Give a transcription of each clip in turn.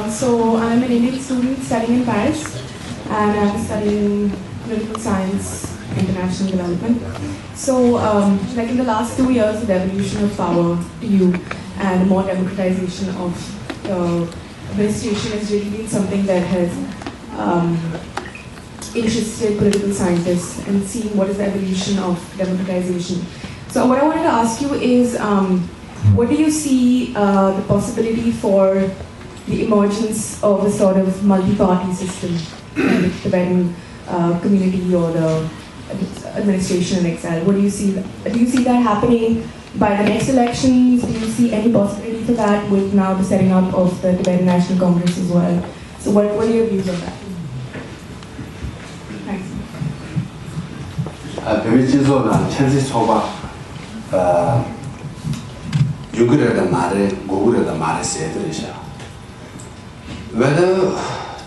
So I'm an Indian student studying in Paris, and I'm studying political science, international development. So, like in the last 2 years, the evolution of power to you and more democratization of administration has really been something that has interested political scientists in seeing what is the evolution of democratization. So what I wanted to ask you is, what do you see the possibility for the emergence of a sort of multi-party system in the Tibetan community or the administration in exile? What do you see? Do you see that happening by the next elections? Do you see any possibility for that with now the setting up of the Tibetan National Congress as well? So what are your views on that? Thanks. 别为记住呢，前期说吧，有个人的骂的，我个人的骂的，谁的一下。Whether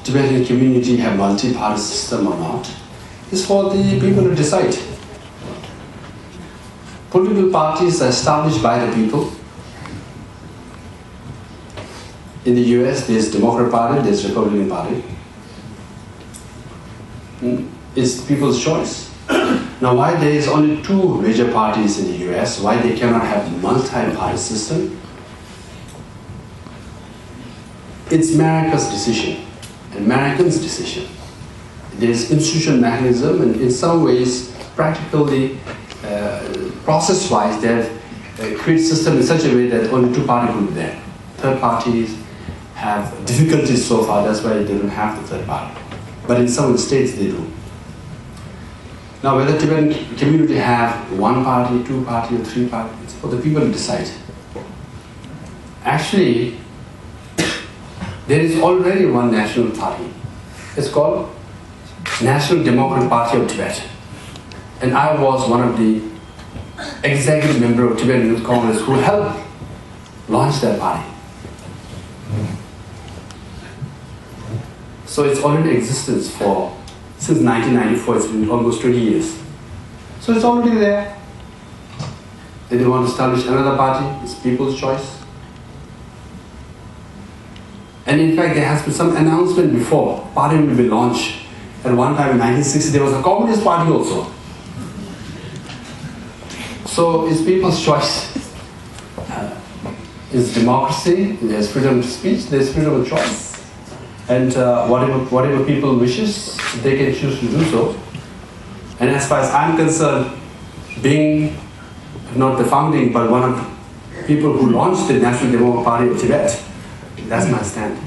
Tibetan community have multi-party system or not is for the people to decide. Political parties are established by the people. In the US, there's Democrat Party, there's Republican Party. It's people's choice. Now, why there is only two major parties in the US, why they cannot have multi-party system? It's America's decision, Americans' decision. There's institutional mechanism, and in some ways, practically, process-wise, they've created system in such a way that only two parties will be there. Third parties have difficulties so far, that's why they don't have the third party. But in some states, they do. Now, whether Tibetan community have one party, two party, or three parties, it's for the people to decide. Actually, there is already one national party. It's called National Democratic Party of Tibet. And I was one of the executive members of Tibetan Youth Congress who helped launch that party. So it's already in existence since 1994, it's been almost 20 years. So it's already there. They don't want to establish another party, it's people's choice. And in fact, there has been some announcement before party will be launched. At one time in 1960, there was a communist party also. So it's people's choice. It's democracy, there's freedom of speech, there's freedom of choice. And whatever people wishes, they can choose to do so. And as far as I'm concerned, being not the founding, but one of the people who launched the National Democratic Party of Tibet, that's my stand.